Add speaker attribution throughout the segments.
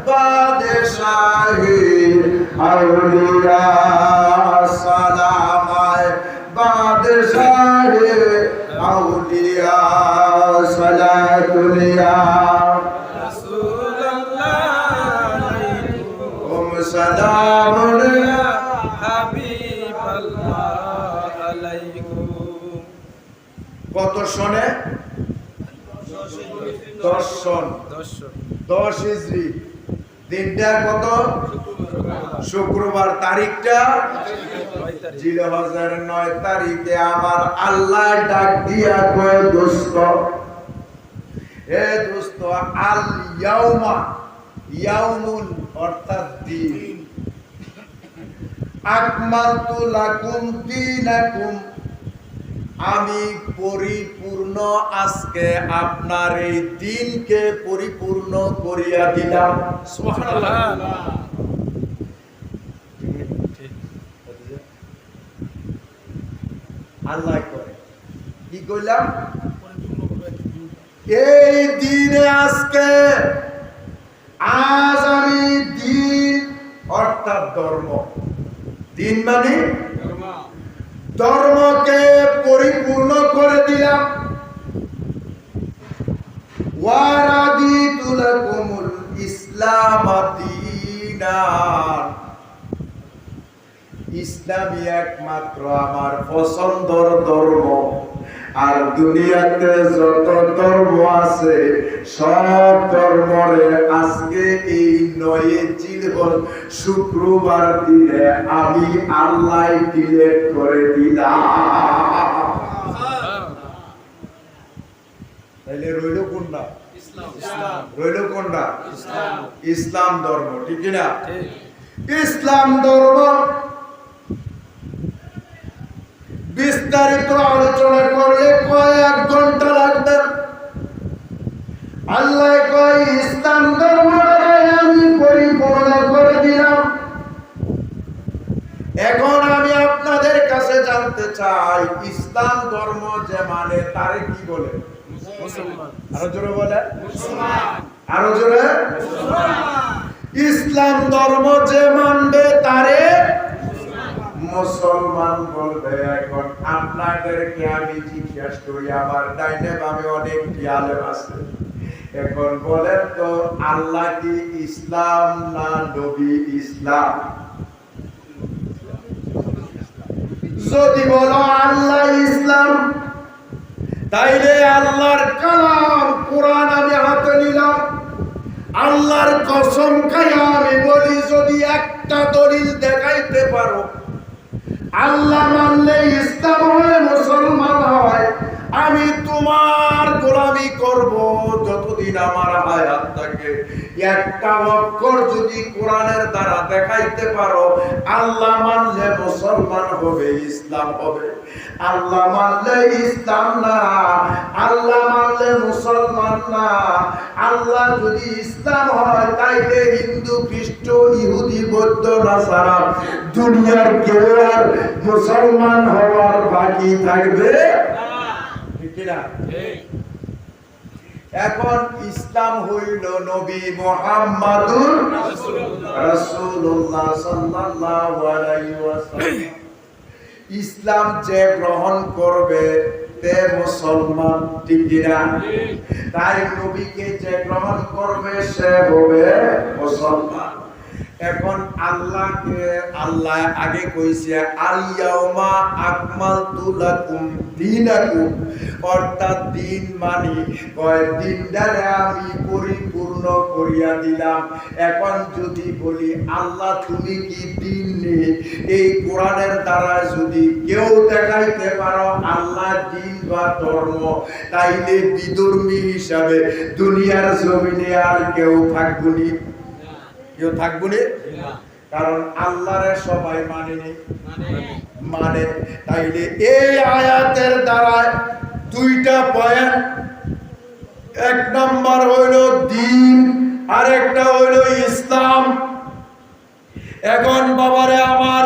Speaker 1: বাদশাহে আউলিয়া সালাম আয় বাদশাহে আউলিয়া সালাতুলিয়া রাসূলুল্লাহ সালামুন হাবিবাল্লাহ আলাইকুম। কত সনে? 10 সন 10 হিজরি। দিনটা কত? শুক্রবার। তারিখটা জিলহজের 9 তারিখে আমার আল্লাহ ডাক দিয়া কয় দোস্ত, হে দোস্ত, আল ইয়াউমা, ইয়াউমুন অর্থাৎ দিন, আকমালতু লাকুম দীনাকুম, আমি পরিপূর্ণ আজকে আপনার এই দিনকে পরিপূর্ণ করিয়া দিলাম। সুবহানাল্লাহ। আল্লাহ করে কি কইলাম? এই দিনে আজকে, আজ আমি দিন অর্থাৎ ধর্ম, দিন মানে ধর্মকে পরিপূর্ণ করে দিলাম। ওয়ারাদিতু লাকুমুল ইসলাম দীনান, ইসলামই একমাত্র আমার পছন্দের ধর্ম। আর দুনিয়াতে যত ধর্ম আছে সব ধর্মরে আজকে এই 9 জিলহজ শুক্রবার দিনে আমি আল্লাহ ডিলেট করে দিলাম। তাইলে রইল কোনটা? ইসলাম। রইল কোনটা? ইসলাম। ইসলাম ধর্ম, ঠিক না? ঠিক। ইসলাম ধর্ম বিস্তারিত আলোচনা করলে কয়েক ঘন্টা লাগবে। আল্লাহ কয় ইসলাম ধর্মকে আমি পরিপূর্ণ করে দিলাম। এখন আমি আপনাদের কাছে জানতে চাই, ইসলাম ধর্ম যে মানে তারে কি বলে? মুসলমান। আরো জোরে বলে মুসলমান। আরো জোরে মুসলমান। ইসলাম ধর্ম যে মানবে তারে মুসলমান বলবে। এখন আপনাদেরকে আমি জিজ্ঞাসা করি, আমার ডাইনে বামে অনেক আলেম আছে, এখন বলেন তো আল্লাহ কি ইসলাম না নবী ইসলাম? যদি বলো আল্লাহ ইসলাম, তাইলে আল্লাহর কালাম কোরআন আমি হাতে নিলাম। আল্লাহর কসম খাইয়া আমি বলি, যদি একটা দলিল দেখাইতে পারো আল্লাহ মানলে ইসলাম হয়, মুসলমান হয়, আমি তোমার গোলামি করব যতদিন আমার হায়াত থাকে। একটা অক্ষর যদি কোরআনের দ্বারা দেখাইতে পারো, আল্লাহ মানলে মুসলমান হবে, ইসলাম হবে। আল্লাহ মানলে ইসলাম না, আল্লাহ মানলে মুসলমান না। আল্লাহ যদি ইসলাম হয়, তাইলে হিন্দু, খ্রিস্ট, ইহুদি, বৌদ্ধ, নাসারা দুনিয়ার কেউ আর মুসলমান হওয়ার বাকি থাকবে না। এখন ইসলাম হইল নবী মুহাম্মাদুর রাসূলুল্লাহ সাল্লাল্লাহু আলাইহি ওয়াসাল্লাম। ইসলাম যে গ্রহণ করবে তে মুসলমান, ঠিক না? তাই নবীকে যে গ্রহণ করবে সে হবে মুসলমান। এখন আল্লাহ আগে কইছে আল ইয়াউমা আকমালতু লাকুম দীনাকুম, অর্থাৎ দিন মানে কয় দিনটারে আমি পরিপূর্ণ করিয়া দিলাম। এখন যদি বলি আল্লাহ তুমি কি দিন নেই, এই কোরআনের দ্বারা যদি কেউ দেখাইতে পারো আল্লাহ দিন বা ধর্ম, তাইলে বিধর্মী হিসাবে দুনিয়ার জমিনে আর কেউ থাকবনি। কেউ থাকবো না, কারণ আল্লাহরে সবাই মানে। তাইলে এই আয়াতের দ্বারা দুইটা পয়েন্ট, এক নাম্বার হইল দিন, আর একটা হইল ইসলাম। এখন বাবারে আমার,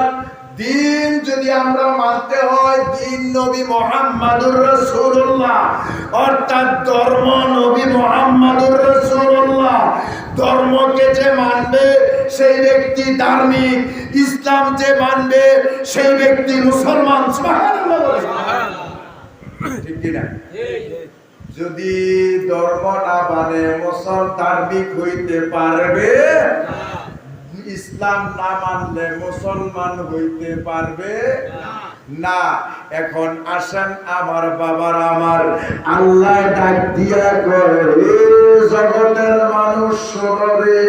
Speaker 1: দিন যদি আমরা মানতে হয়, দিন নবী মুহাম্মদুর রাসূলুল্লাহ, অর্থাৎ ধর্ম নবী মুহাম্মদুর রাসূলুল্লাহ। ধর্মকে যে মানবে সেই ব্যক্তি ধার্মিক, ইসলাম যে মানবে সেই ব্যক্তি মুসলমান। সুবহানাল্লাহ বলে। ঠিক কি না? যদি ধর্ম না মানে মুসলমান ধার্মিক হইতে পারবে না, ইসলাম না মানলে মুসলমান হইতে পারবে না। এখন আসেন আমার বাবার, আমার আল্লাহ ডাক দিয়া কয়, হে জগতের মানুষ শোনো রে,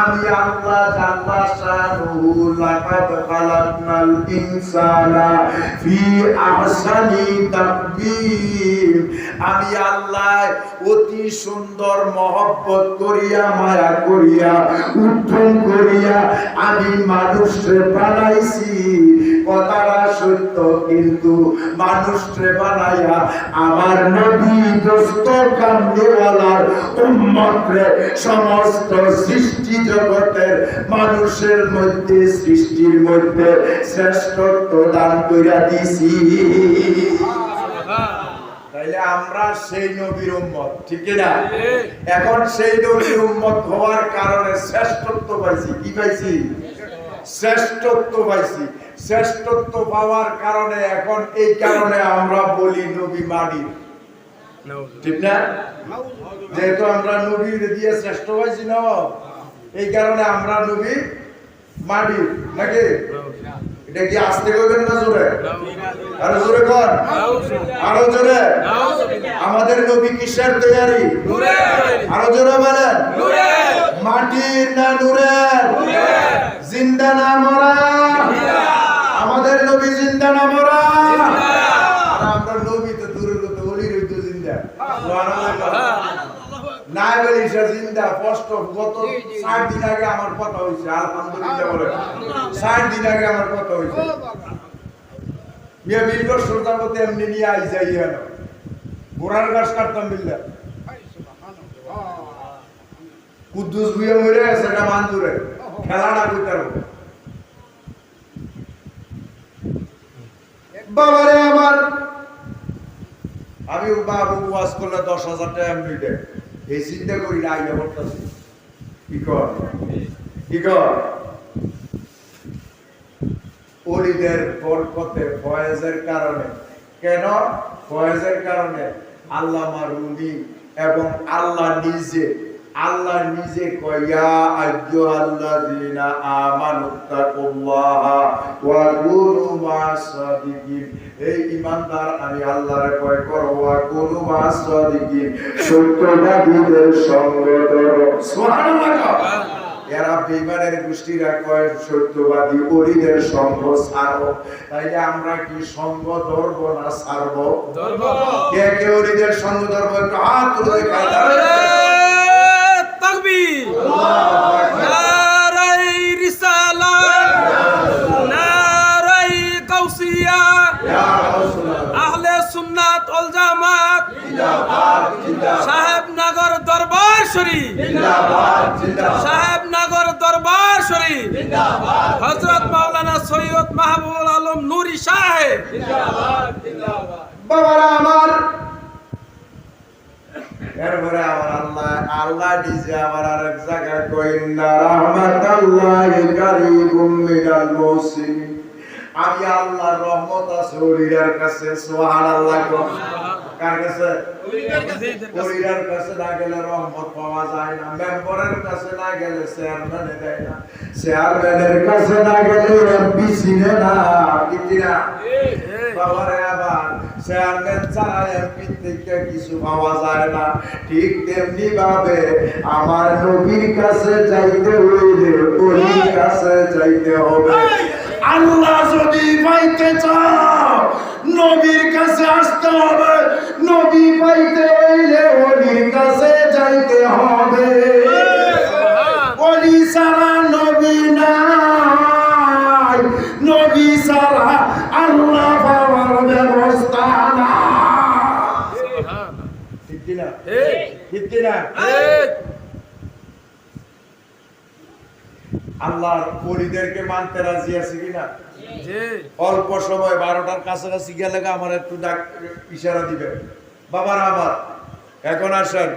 Speaker 1: আমি আল্লাহ জাল্লা শানুহু লাকাদ খালাকনাল ইনসানা ফি আহসানি তাকবীর। আমি আল্লাহ অতি সুন্দর মহব্বত করিয়া, মায়া করিয়া, উত্তম করিয়া আমি মানুষকে বানাইছি। কথাটা সত্য, কিন্তু মানুষকে বানাইয়া আমার নবী দোস্ত কামনেওয়ালার উম্মতরে সমস্ত সৃষ্টি জগতের মানুষের মধ্যে, সৃষ্টির মধ্যে শ্রেষ্ঠত্ব দান কইরা দিছি। তাইলে আমরা সেই নবীর উম্মত, ঠিক না? এখন সেই নবীর উম্মত হওয়ার কারণে শ্রেষ্ঠত্ব পাইছি। কি পাইছি? শ্রেষ্ঠত্ব পাইছি। শ্রেষ্ঠত্ব পাওয়ার কারণে এখন এই কারণে আমরা বলি নবী মানি, ঠিক না? যেহেতু আমরা নবীর দিয়ে শ্রেষ্ঠ পাইছি না, এই কারণে আমরা নবী মানি, নাকি? এটা কি আস্তে করবেন না জোরে? আরো জোরে কর, আরো জোরে। আমাদের নবী কিসের তৈরি? আরো জোরে বলেন। মাটির না নূরের? জিন্দা না মরা? আমাদের নবী জিন্দা না মরা? আমরা নবী তো দূরের কথা, ওলির তো জিন্দা। না বলি সে জিন্দা। কষ্ট গত 60 দিন আগে আমার কথা হয়েছে, আলহামদুলিল্লাহ বলে 60 দিন আগে আমার কথা হয়েছে। মিয়া বিলগর সরদার মতো এমনি নিয়ে আই যাই হেন গোড়ার গাছ কাটতাম বিল্লা। কুদ্দুস বুয়ে মরে গেছে না মানজুরে, খেলাটা কইতার বাবারে আমার। আমি বাবু ওয়াজ করলে 10,000 টাকা এমনি দেয়, এই চিন্তা করি না আইয়া করতেছি। কি কর, কি কর? ওলিদের বরকতে, ফয়েজের কারণে। কেন? ফয়েজের কারণে আল্লামা রুমি এবং আল্লাহ নিজে কয়া আইয়ুহাল্লাযীনা আমানুত্তাকুল্লাহা ওয়া কুনু মা'আস-সাদিকিন। এই ঈমানদার, আমি আল্লাহর ভয় করো, ওয়া কুনু মা'আস-সাদিকিন, সত্যবাদীদের সঙ্গ ধরো। সুবহানাল্লাহ। এরা বেঈমানের গোষ্ঠীরা কয় সত্যবাদী ওলিদের সঙ্গ ছাড়ো। তাইলে আমরা কি সঙ্গ ধরব না ছাড়ব? ধরব। কে কে ওলিদের সঙ্গ ধরব? একটু হাত তুলে দেখায়। তাকবীর, নারায়ে রিসালাত, নারায়ে গাউসিয়া, ইয়া রাসূলুল্লাহ, আহলে সুন্নাত ওয়াল জামাত জিন্দাবাদ, জিন্দাবাদ। সাহেবনগর দরবার শরীফ জিন্দাবাদ, জিন্দাবাদ। সাহেবনগর দরবার শরীফ জিন্দাবাদ। হযরত মাওলানা সৈয়দ মাহবুবুল আলম নূরী সাহেব জিন্দাবাদ, জিন্দাবাদ। বাবারা আমার, এরপরে আমার আল্লাহ নিজে আমার আরেক জায়গায় কয়, ইন্না রাহমাতাল্লাহি কারীবুম মিনাল মুহসিনিন। আমি আল্লাহর রহমত আছে ওলিদের কাছে। সুবহানাল্লাহ। কার কাছে? ওলিদের কাছে না গেলে রহমত পাওয়া যায় না। মেম্বারের কাছে না গেলে চেয়ারম্যানে দেয় না। চেয়ারম্যানের কাছে না গেলে এমপি চিনে না। কি না বাবারে? আবার চেয়ারম্যান ছাড়া এমপি থেকে কিছু পাওয়া যায় না। ঠিক তেমনি ভাবে আমার নবীর কাছে যাইতে হইলে ওলির কাছে যাইতে হবে। আল্লাহ যদি পাইতে চাও নবীর কাছে আসতে হবে, নবী পাইতে হইলে ওলির কাছে যাইতে হবে। ওলি ছাড়া নবী নাই, নবী ছাড়া আল্লাহ পাওয়ার ব্যবস্থা নাই। ঠিক কিনা? ঠিক কিনা? আল্লাহর ওলিদেরকে মানতে রাজি আছে কিনা? অল্প সময় 12টার কাছাকাছি গেলে আমার একটু ইশারা দিবে, বাবারা আমার এখন আসেন।